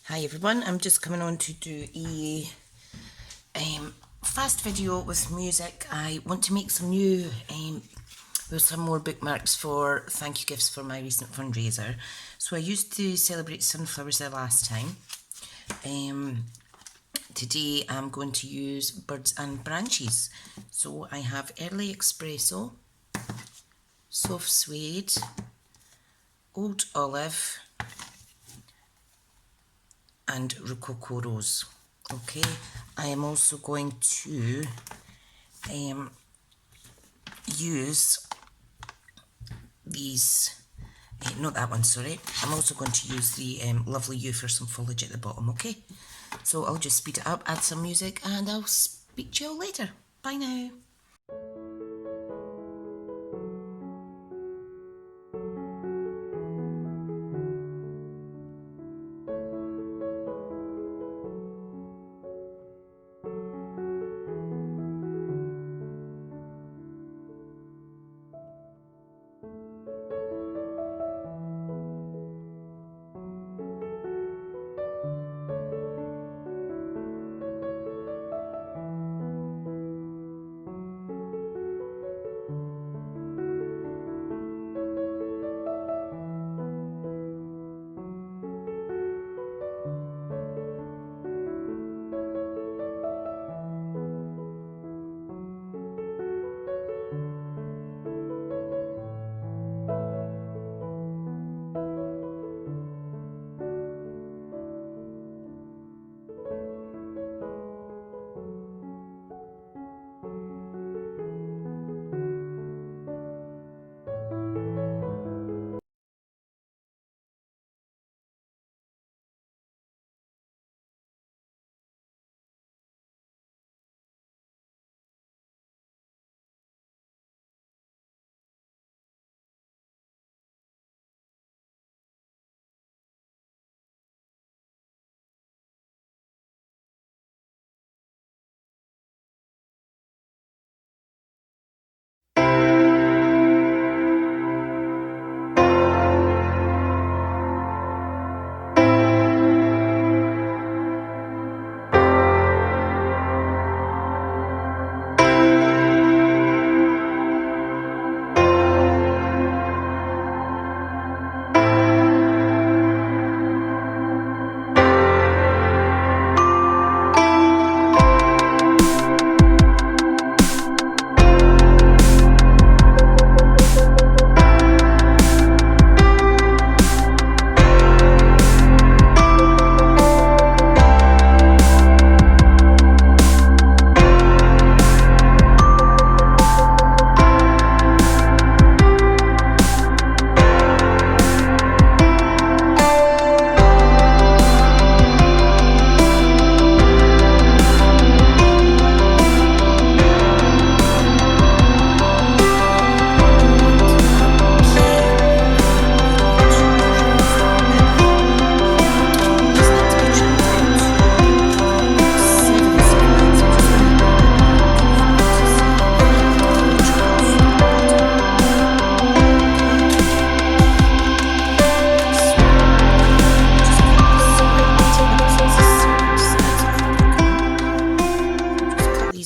Hi everyone, I'm just coming on to do a fast video with music. I want to make some new, some more bookmarks for thank you gifts for my recent fundraiser. So I used to celebrate sunflowers the last time. Today I'm going to use birds and branches. So I have early espresso, soft suede, old olive, and rococo rose. Okay, I am also going to use these, not that one, sorry. I'm also going to use the lovely U for some foliage at the bottom, okay? So I'll just speed it up, add some music, and I'll speak to you all later. Bye now.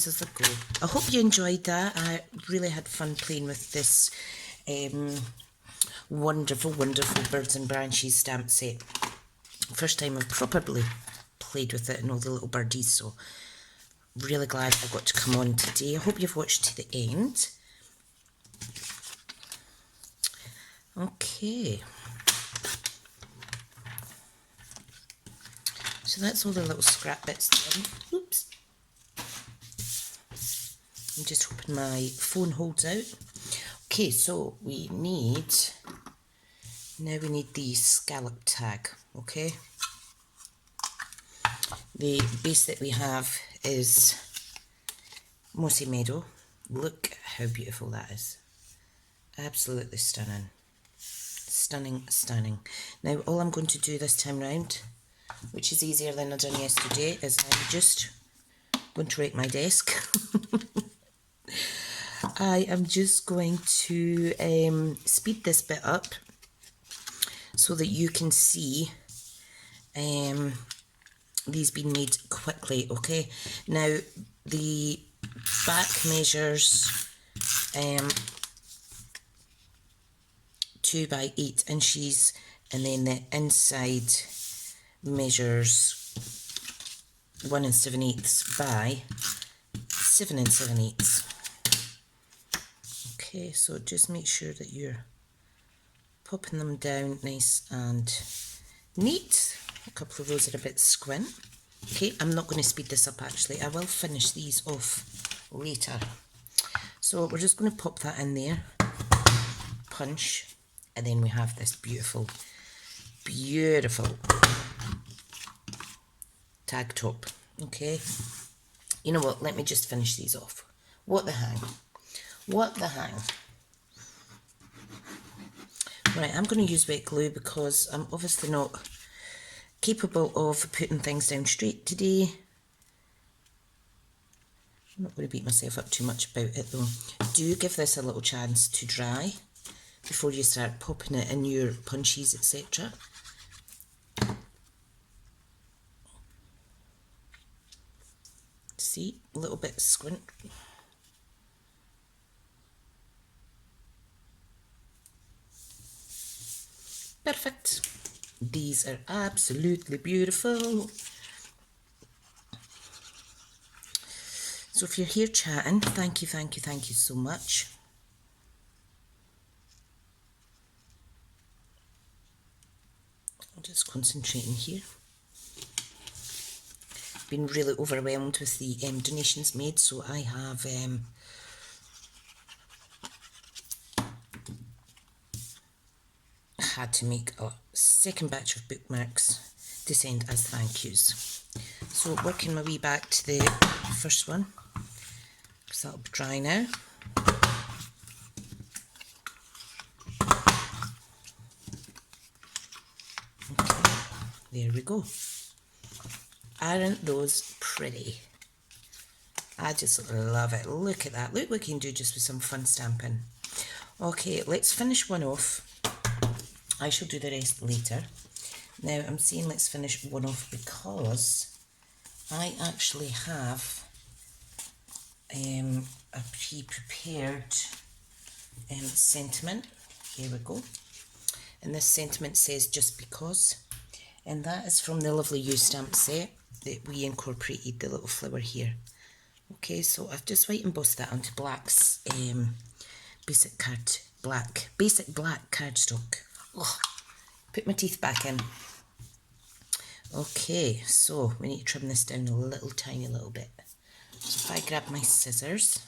As I go. I hope you enjoyed that. I really had fun playing with this wonderful birds and branches stamp set. First time I've properly played with it and all the little birdies, so really glad I got to come on today. I hope you've watched to the end. Okay, so that's all the little scrap bits done. Oops. I'm just hoping my phone holds out. Okay, so we need the scallop tag, okay? The base that we have is Mossy Meadow. Look how beautiful that is. Absolutely stunning. Stunning, stunning. Now all I'm going to do this time round, which is easier than I done yesterday, is I'm just going to rake my desk. I am just going to speed this bit up so that you can see these being made quickly, okay? Now, the back measures 2 by 8 inches, and then the inside measures 1 7/8 by 7 7/8. Okay, so just make sure that you're popping them down nice and neat. A couple of those are a bit squint. Okay, I'm not going to speed this up actually. I will finish these off later. So we're just going to pop that in there, punch, and then we have this beautiful, beautiful tag top. Okay, you know what, let me just finish these off. What the hang? What the hang? Right, I'm going to use wet glue because I'm obviously not capable of putting things down straight today. I'm not going to beat myself up too much about it though. Do give this a little chance to dry before you start popping it in your punches, etc. See, a little bit squint. Perfect. These are absolutely beautiful. So if you're here chatting, thank you, thank you, thank you so much. I'm just concentrating here. Been really overwhelmed with the donations made, so I have had to make a second batch of bookmarks to send as thank yous. So working my way back to the first one, because that'll be dry now. Okay, there we go. Aren't those pretty? I just love it. Look at that. Look what we can do just with some fun stamping. Okay, let's finish one off. I shall do the rest later. Now I'm saying let's finish one off because I actually have a pre-prepared sentiment. Here we go. And this sentiment says just because. And that is from the lovely U stamp set that we incorporated the little flower here. Okay, so I've just white embossed that onto black's basic black cardstock. Oh, put my teeth back in. Okay, so we need to trim this down a little tiny little bit. So if I grab my scissors,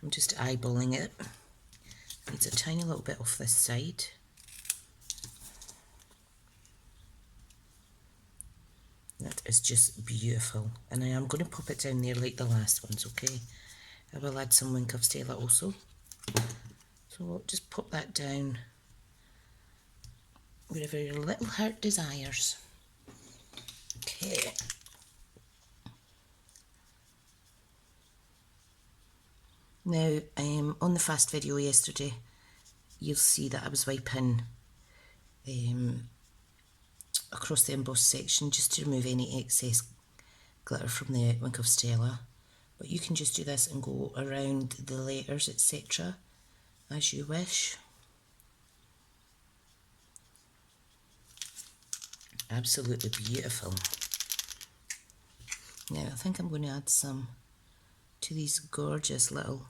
I'm just eyeballing it. Needs a tiny little bit off this side. That is just beautiful, and I am going to pop it down there like the last ones, okay? I will add some wink of Stella also. So just pop that down wherever your little heart desires. Okay. Now, on the fast video yesterday, you'll see that I was wiping across the embossed section just to remove any excess glitter from the wink of Stella. But you can just do this and go around the letters, etc. as you wish. Absolutely beautiful. Now I think I'm going to add some to these gorgeous little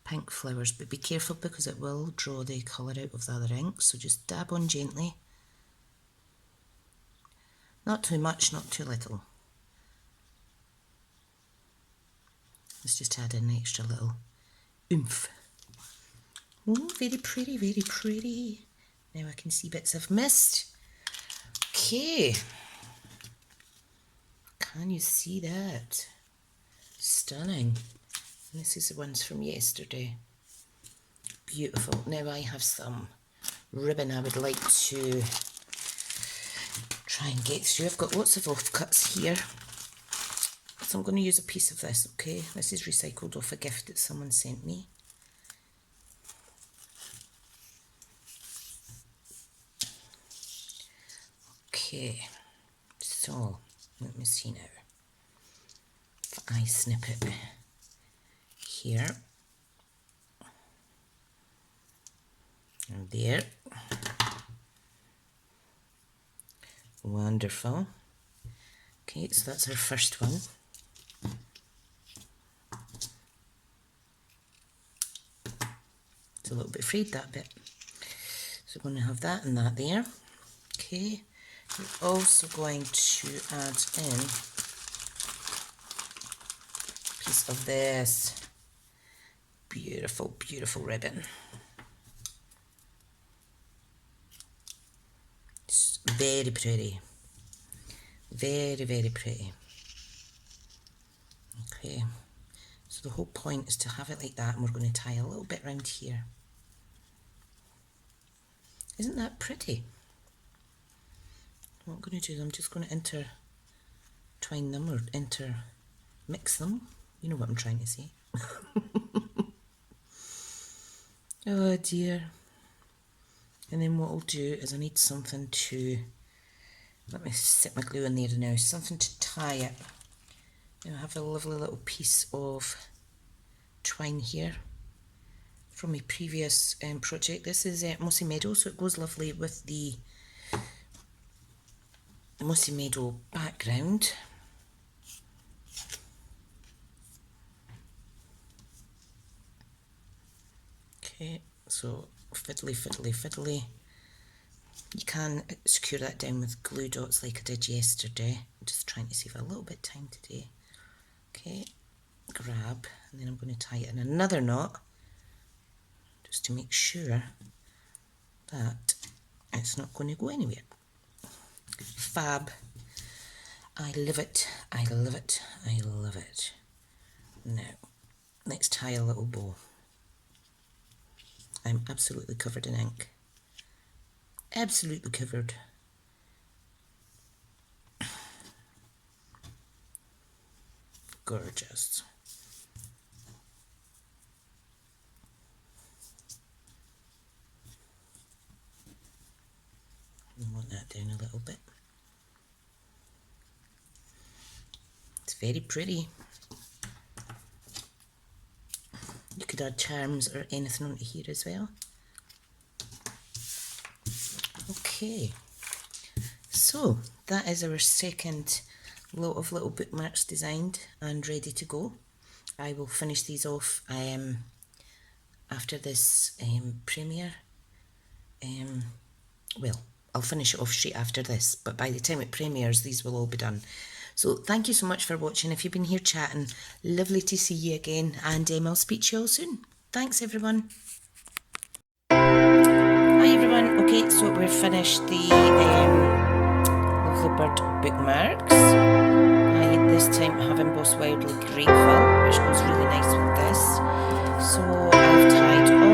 pink flowers, but be careful because it will draw the colour out of the other ink, so just dab on gently. Not too much, not too little. Let's just add an extra little oomph. Oh, very pretty, very pretty. Now I can see bits of mist. Okay. Can you see that? Stunning. And this is the ones from yesterday. Beautiful. Now I have some ribbon I would like to try and get through. I've got lots of offcuts here. So I'm going to use a piece of this, okay? This is recycled off a gift that someone sent me. Okay, so let me see now. If I snip it here and there. Wonderful. Okay, so that's our first one. It's a little bit frayed, that bit. So we're going to have that and that there. Okay, we're also going to add in a piece of this beautiful, beautiful ribbon. It's very pretty. Very, very pretty. Okay, so the whole point is to have it like that, and we're going to tie a little bit around here. Isn't that pretty? What I'm going to do is I'm just going to intertwine them or intermix them. You know what I'm trying to say. Oh dear. And then what I'll do is I need something to, let me set my glue in there now, something to tie it. Now I have a lovely little piece of twine here from my previous project. This is Mossy Meadow, so it goes lovely with the Mossy Meadow background. Okay, so fiddly, fiddly, fiddly. You can secure that down with glue dots like I did yesterday. I'm just trying to save a little bit of time today. Okay, grab, and then I'm going to tie it in another knot just to make sure that it's not going to go anywhere. Fab. I love it, I love it, I love it. Now, let's tie a little bow. I'm absolutely covered in ink. Absolutely covered. Gorgeous. I want that down a little bit. It's very pretty. You could add charms or anything onto here as well. Okay, so that is our second lot of little bookmarks designed and ready to go. I will finish these off after this premiere. Well, I'll finish it off straight after this, but by the time it premieres, these will all be done. So thank you so much for watching. If you've been here chatting, lovely to see you again, and I'll speak to you all soon. Thanks everyone. Hi everyone. Okay, so we've finished the Lovely Bird bookmarks. I this time have embossed Wildly Grateful, which goes really nice with this. So I've tied all